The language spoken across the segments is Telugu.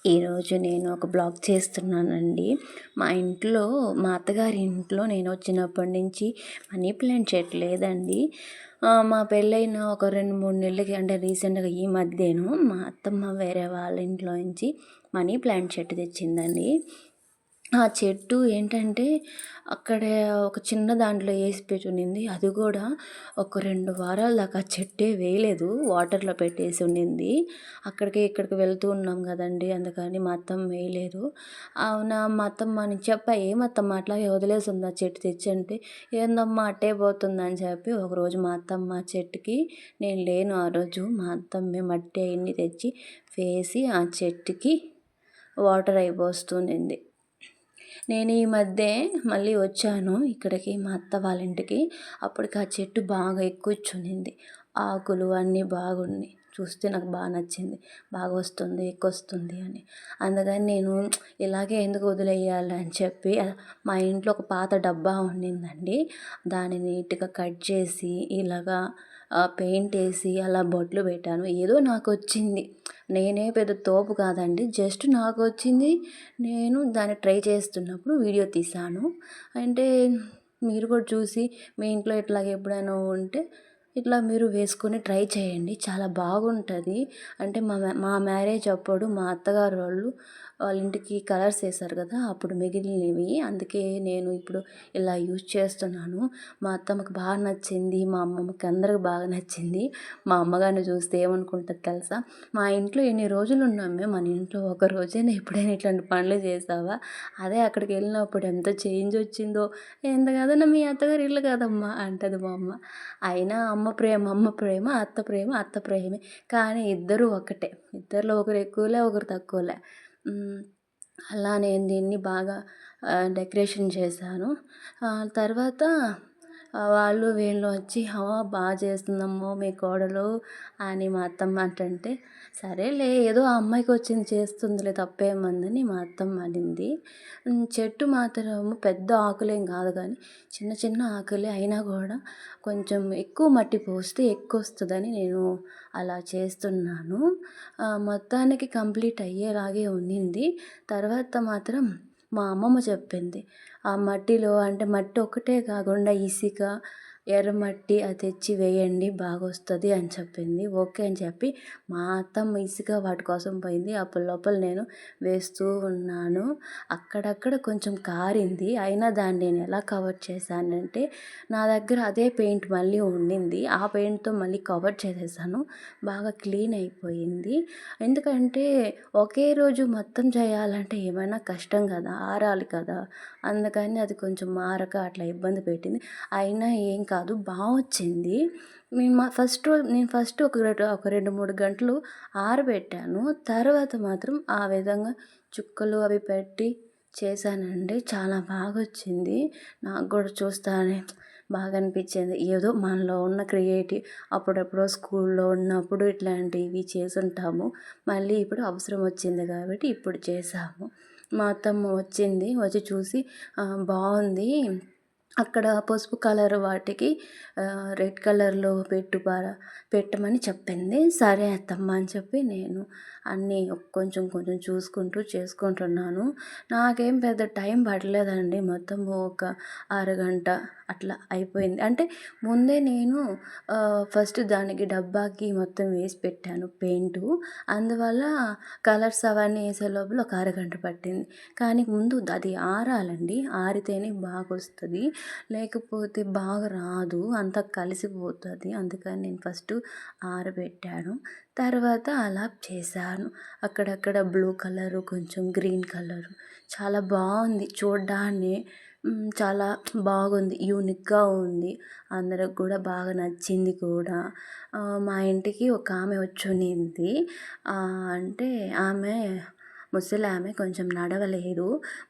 ఈరోజు నేను ఒక బ్లాగ్ చేస్తున్నానండి. మా అత్తగారి ఇంట్లో నేను వచ్చినప్పటి నుంచి మనీ ప్లాంట్ చెట్టు లేదండి. మా పెళ్ళైన ఒక 2, 3 నెలలకి అంటే రీసెంట్గా ఈ మధ్యను మా అత్తమ్మ వేరే వాళ్ళ ఇంట్లో నుంచి మనీ ప్లాంట్ చెట్టు తెచ్చిందండి. ఆ చెట్టు ఏంటంటే అక్కడ ఒక చిన్న దాంట్లో వేసి పెట్టి ఉండింది. అది కూడా ఒక 2 వారాల దాకా చెట్టే వేయలేదు, వాటర్లో పెట్టేసి ఉండింది. అక్కడికి ఇక్కడికి వెళ్తూ ఉన్నాం కదండి, అందుకని మా అత్తమ్మ వేయలేదు. అవునా, మా అత్తమ్మని చెప్పా, ఏమత్తమ్మ అట్లాగే వదిలేసి ఉంది ఆ చెట్టు తెచ్చి అంటే, ఏందమ్మా అట్టే పోతుందని చెప్పి ఒకరోజు మా అత్తమ్మ చెట్టుకి, నేను లేను ఆ రోజు, మా అత్తమ్మే మట్టి అవన్నీ తెచ్చి వేసి ఆ చెట్టుకి వాటర్ అయిపోస్తుంది. నేను ఈ మధ్య మళ్ళీ వచ్చాను ఇక్కడికి మా అత్త వాళ్ళ ఇంటికి. అప్పటికి ఆ చెట్టు బాగా ఎక్కువచ్చునింది, ఆకులు అన్నీ బాగున్నాయి. చూస్తే నాకు బాగా నచ్చింది, బాగా వస్తుంది ఎక్కువస్తుంది అని. అందుకని నేను ఇలాగే ఎందుకు వదిలేయాలి అని చెప్పి మా ఇంట్లో ఒక పాత డబ్బా ఉండిందండి, దాన్ని నీట్గా కట్ చేసి ఇలాగా పెయింట్ వేసి అలా బొట్లు పెట్టాను. ఏదో నాకు వచ్చింది, నేనే పెద్ద తోపు కాదండి, జస్ట్ నాకు వచ్చింది. నేను దాన్ని ట్రై చేస్తున్నప్పుడు వీడియో తీశాను. అంటే మీరు కూడా చూసి మీ ఇంట్లో ఇట్లాగ ఎప్పుడైనా ఉంటే ఇట్లా మీరు వేసుకొని ట్రై చేయండి, చాలా బాగుంటుంది. అంటే మా మ్యారేజ్ అప్పుడు మా అత్తగారు వాళ్ళ ఇంటికి కలర్స్ వేశారు కదా, అప్పుడు మిగిలినవి. అందుకే నేను ఇప్పుడు ఇలా యూజ్ చేస్తున్నాను. మా అత్తమ్మకి బాగా నచ్చింది, మా అమ్మమ్మకి అందరికి బాగా నచ్చింది. మా అమ్మగారిని చూస్తే ఏమనుకుంటుంది తెలుసా, మా ఇంట్లో ఎన్ని రోజులు ఉన్నామే, మన ఇంట్లో ఒక రోజైనా ఎప్పుడైనా ఇట్లాంటి పనులు చేసావా, అదే అక్కడికి వెళ్ళినప్పుడు ఎంత చేంజ్ వచ్చిందో, ఎంత కదన్నా మీ అత్తగారి ఇల్లు కదమ్మా అంటది మా అమ్మ. అయినా అమ్మ ప్రేమ, అత్త ప్రేమే, కానీ ఇద్దరు ఒకటే, ఇద్దరిలో ఒకరు ఎక్కువలే ఒకరు తక్కువలే. అలా నేను దీన్ని బాగా డెకరేషన్ చేశాను. తర్వాత వాళ్ళు వీళ్ళు వచ్చి బాగా చేస్తుందమ్మో మీ కోడలు అని మా అత్తమ్మ అంటుంటే, సరేలే ఏదో ఆ అమ్మాయికి వచ్చింది చేస్తుందిలే తప్పేముందని మా అత్తమ్మ అనింది. చెట్టు మాత్రం పెద్ద ఆకులేం కాదు కానీ చిన్న చిన్న ఆకులే, అయినా కూడా కొంచెం ఎక్కువ మట్టి పోస్తే ఎక్కువ వస్తుందని నేను అలా చేస్తున్నాను. మొత్తానికి కంప్లీట్ అయ్యేలాగే ఉన్నింది. తర్వాత మాత్రం మా అమ్మమ్మ చెప్పింది, ఆ మట్టిలో అంటే మట్టి ఒకటే కాకుండా ఇసుక, ఎర్రమట్టి అది తెచ్చి వేయండి బాగా వస్తుంది అని చెప్పింది. ఓకే అని చెప్పి మా అత్తమ్మ ఇసుక వాటి కోసం పోయింది. అప్పుడు లోపల నేను వేస్తూ ఉన్నాను. అక్కడక్కడ కొంచెం కారింది, అయినా దాన్ని నేను ఎలా కవర్ చేశానంటే, నా దగ్గర అదే పెయింట్ మళ్ళీ ఉండింది, ఆ పెయింట్తో మళ్ళీ కవర్ చేసేసాను. బాగా క్లీన్ అయిపోయింది. ఎందుకంటే ఒకే రోజు మొత్తం చేయాలంటే ఏమైనా కష్టం కదా, ఆరాలి కదా, అందుకని అది కొంచెం మారక అట్లా ఇబ్బంది పెట్టింది. అయినా ఏం కాదు, బాగా వచ్చింది. నేను ఫస్ట్ ఒక 2-3 గంటలు ఆరబెట్టాను. తర్వాత మాత్రం ఆ విధంగా చుక్కలు అవి పెట్టి చేశానండి, చాలా బాగా వచ్చింది. నాకు కూడా చూస్తానే బాగా అనిపించింది. ఏదో మనలో ఉన్న క్రియేటివ్, అప్పుడెప్పుడో స్కూల్లో ఉన్నప్పుడు ఇట్లాంటివి చేసుంటాము, మళ్ళీ ఇప్పుడు అవసరం వచ్చింది కాబట్టి ఇప్పుడు చేసాము. మా అత్తమ్మ వచ్చింది, వచ్చి చూసి బాగుంది, అక్కడ పసుపు కలర్ వాటికి రెడ్ కలర్లో పెట్టమని చెప్పింది. సరే అత్తమ్మ అని చెప్పి నేను అన్నీ కొంచెం కొంచెం చూసుకుంటూ చేసుకుంటున్నాను. నాకేం పెద్ద టైం పడలేదండి, మొత్తం ఒక అరగంట అట్లా అయిపోయింది. అంటే ముందే నేను ఫస్ట్ దానికి డబ్బాకి మొత్తం వేసి పెట్టాను పెయింటు, అందువల్ల కలర్స్ అవన్నీ వేసే లోపల ఒక అరగంట పట్టింది. కానీ ముందు అది ఆరాలండి, ఆరితేనే బాగా వస్తుంది, లేకపోతే బాగా రాదు, అంతా కలిసిపోతుంది. అందుకని నేను ఫస్ట్ ఆరబెట్టాను, తర్వాత అలా చేశాను. అక్కడక్కడ బ్లూ కలరు, కొంచెం గ్రీన్ కలరు, చాలా బాగుంది చూడ్డాన్ని, చాలా బాగుంది, యూనిక్గా ఉంది, అందరికి కూడా బాగా నచ్చింది కూడా. మా ఇంటికి ఒక ఆమె వచ్చునింది, అంటే ఆమె ముసలామె, కొంచెం నడవలేదు.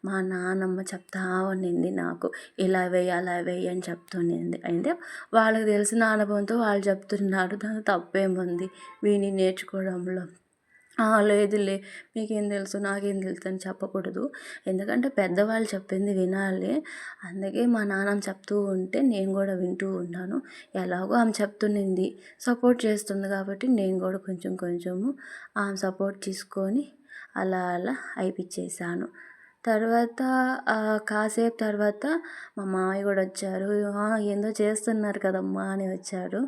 మా నాన్నమ్మ చెప్తా ఉండింది నాకు, ఇలా వేయి అలా వేయి అని చెప్తుండింది. అంటే వాళ్ళకి తెలిసిన అనుభవంతో వాళ్ళు చెప్తున్నారు, దాని తప్పేముంది విని నేర్చుకోవడంలో. లేదులే మీకేం తెలుసు నాకేం తెలుసు అని చెప్పకూడదు, ఎందుకంటే పెద్దవాళ్ళు చెప్పింది వినాలి. అందుకే మా నాన్నమ్మ చెప్తూ ఉంటే నేను కూడా వింటూ ఉన్నాను. ఎలాగో ఆమె చెప్తున్నింది, సపోర్ట్ చేస్తుంది కాబట్టి నేను కూడా కొంచెము ఆమె సపోర్ట్ తీసుకొని అలా అలా అయిపిచ్చేసాను. తర్వాత కాసేపు తర్వాత మా మామయ్య కూడా వచ్చారు. ఏందో చేస్తున్నారు కదమ్మా అని వచ్చారు.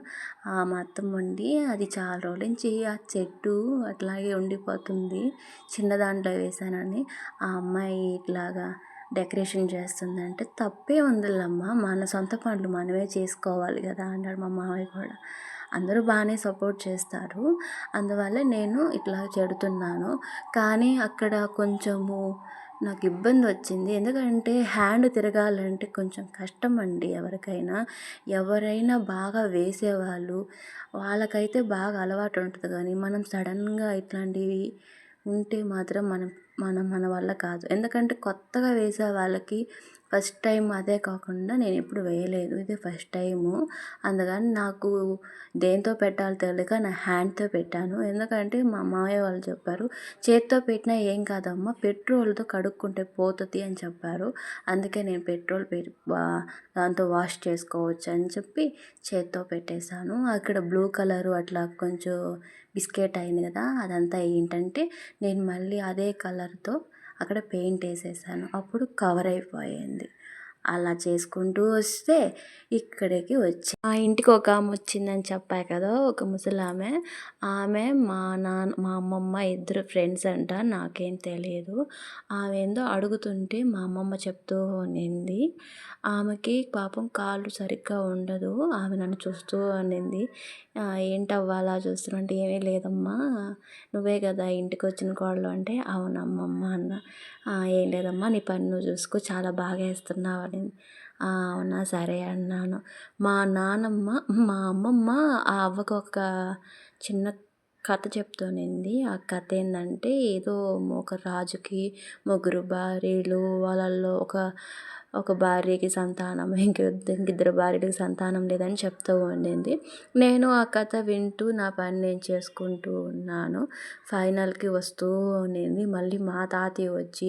మా అత్తమ్మ ఉండి, అది చాలా రోజుల నుంచి ఆ చెట్టు అట్లాగే ఉండిపోతుంది, చిన్న దాంట్లో వేశానని ఆ అమ్మాయి ఇట్లాగా డెకరేషన్ చేస్తుందంటే, తప్పే ఉందిలేమ్మా, మన సొంత పనులు మనమే చేసుకోవాలి కదా అన్నాడు మా మామయ్య కూడా. అందరూ బాగానే సపోర్ట్ చేస్తారు, అందువల్ల నేను ఇట్లా చెడుతున్నాను. కానీ అక్కడ కొంచెము నాకు ఇబ్బంది వచ్చింది. ఎందుకంటే హ్యాండ్ తిరగాలంటే కొంచెం కష్టం అండి ఎవరికైనా. ఎవరైనా బాగా వేసేవాళ్ళు వాళ్ళకైతే బాగా అలవాటు ఉంటుంది, కానీ మనం సడన్గా ఇట్లాంటివి ఉంటే మాత్రం మన వల్ల కాదు. ఎందుకంటే కొత్తగా వేసే వాళ్ళకి ఫస్ట్ టైం, అదే కాకుండా నేను ఎప్పుడు వేయలేదు, ఇదే ఫస్ట్ టైము. అందుకని నాకు దేంతో పెట్టాలో తెలియక నా హ్యాండ్తో పెట్టాను. ఎందుకంటే మా మామయ్య వాళ్ళు చెప్పారు, చేత్తో పెట్టినా ఏం కాదమ్మా, పెట్రోల్తో కడుక్కుంటే పోతుంది అని చెప్పారు. అందుకే నేను పెట్రోల్ దాంతో వాష్ చేసుకోవచ్చు అని చెప్పి చేత్తో పెట్టేశాను. అక్కడ బ్లూ కలరు అట్లా కొంచెం బిస్కెట్ అయింది కదా, అదంతా ఏంటంటే నేను మళ్ళీ అదే కలర్తో అక్కడ పెయింట్ వేసేసాను. అప్పుడు కవర్ అయిపోయింది. అలా చేసుకుంటూ వస్తే ఇక్కడికి వచ్చి ఆ ఇంటికి ఒక ఆమె వచ్చిందని చెప్పా కదా, ఒక ముసలామె. ఆమె మా అమ్మమ్మ ఇద్దరు ఫ్రెండ్స్ అంట, నాకేం తెలియదు. ఆమె ఏందో అడుగుతుంటే మా అమ్మమ్మ చెప్తూ ఉన్నింది. ఆమెకి పాపం కాళ్ళు సరిగ్గా ఉండదు. ఆమె నన్ను చూస్తూ ఉన్నింది. ఏంటవ్వా అలా చూస్తున్నా అంటే, ఏమీ లేదమ్మా, నువ్వే కదా ఇంటికి వచ్చిన కోడలు అంటే, అవునమ్మమ్మ అన్న. ఏం లేదమ్మా, నీ పని నువ్వు చూసుకో, చాలా బాగా వేస్తున్నావు అని. అవునా సరే అన్నాను. మా అమ్మమ్మ ఆ అవ్వకు ఒక చిన్న కథ చెప్తూనింది. ఆ కథ ఏంటంటే, ఏదో ఒక రాజుకి ముగ్గురు భార్యలు, వాళ్ళల్లో ఒక భార్యకి సంతానం, ఇంకిద్దరు భార్యలకు సంతానం లేదని చెప్తూ ఉండింది. నేను ఆ కథ వింటూ నా పని నేను చేసుకుంటూ ఉన్నాను. ఫైనల్కి వస్తూ ఉండింది. మళ్ళీ మా తాతయ్య వచ్చి,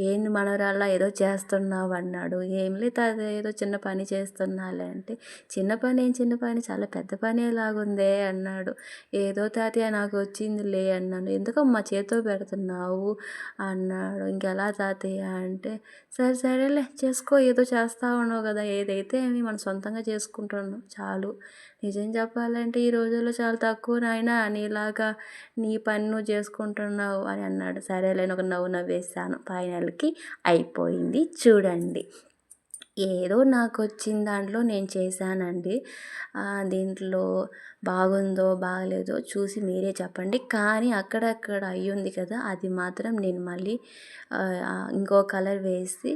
ఏంది మనవరాలా ఏదో చేస్తున్నావు అన్నాడు. ఏం లేదు తాతయ్య, ఏదో చిన్న పని చేస్తున్నాలే అంటే, చిన్న పని చాలా పెద్ద పనేలాగుందే అన్నాడు. ఏదో తాతయ్య నాకు వచ్చిందిలే అన్నాను. ఎందుకమ్మా చేత్తో పెడుతున్నావు అన్నాడు. ఇంకెలా తాతయ్య అంటే, సరేలే చేసుకో, ఏదో చేస్తా ఉన్నావు కదా, ఏదైతే ఏమి మనం సొంతంగా చేసుకుంటున్నాం చాలు. నిజం చెప్పాలంటే ఈ రోజుల్లో చాలా తక్కువ నాయనా నీలాగా నీ పని నువ్వు చేసుకుంటున్నావు అని అన్నాడు. సరేలే ఒక నవ్వు నవ్వేసాను. ఫైనల్కి అయిపోయింది చూడండి. ఏదో నాకు వచ్చిన దాంట్లో నేను చేశానండి. దీంట్లో బాగుందో బాగలేదో చూసి మీరే చెప్పండి. కానీ అక్కడక్కడ అయ్యింది కదా, అది మాత్రం నేను మళ్ళీ ఇంకో కలర్ వేసి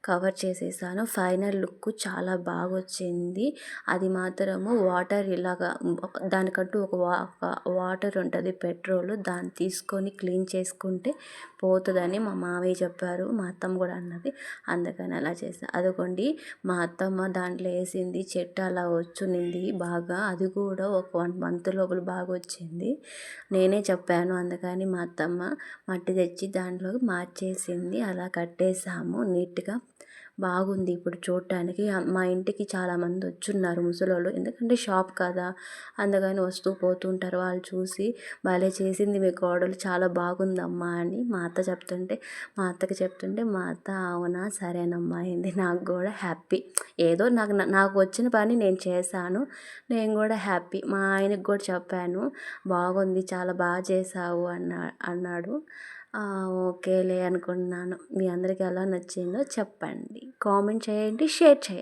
కవర్ చేసేసాను. ఫైనల్ లుక్ చాలా బాగా వచ్చింది. అది మాత్రము వాటర్ ఇలాగా దానికంటూ ఒక వాటర్ ఉంటుంది, పెట్రోల్, దాన్ని తీసుకొని క్లీన్ చేసుకుంటే పోతుందని మా మామయ్య చెప్పారు. మా అత్తమ్మ కూడా అన్నది, అందుకని అలా చేశాను. అదిగోండి మా అత్తమ్మ దాంట్లో వేసింది, చెట్టు అలా వచ్చునింది బాగా. అది కూడా ఒక 1 month లోపల బాగా వచ్చింది. నేనే చెప్పాను, అందుకని మా అత్తమ్మ మట్టి తెచ్చి దాంట్లో మార్చేసింది. అలా కట్టేసాము నీట్గా. బాగుంది ఇప్పుడు చూడటానికి. మా ఇంటికి చాలామంది వచ్చున్నారు ముసలోళ్ళు, ఎందుకంటే షాప్ కదా, అందుకని వస్తూ పోతుంటారు. వాళ్ళు చూసి, భలే చేసింది మీ కోడలు, చాలా బాగుందమ్మా అని మా అత్తకి చెప్తుంటే మా అత్త అవునా సరేనమ్మా అయింది. నాకు కూడా హ్యాపీ. ఏదో నాకు వచ్చిన పని నేను చేశాను, నేను కూడా హ్యాపీ. మా ఆయనకు కూడా చెప్పాను, బాగుంది, చాలా బాగా చేసావు అన్నాడు. ఓకేలే అనుకున్నాను. మీ అందరికీ ఎలా నచ్చిందో చెప్పండి, కామెంట్ చేయండి, షేర్ చేయండి.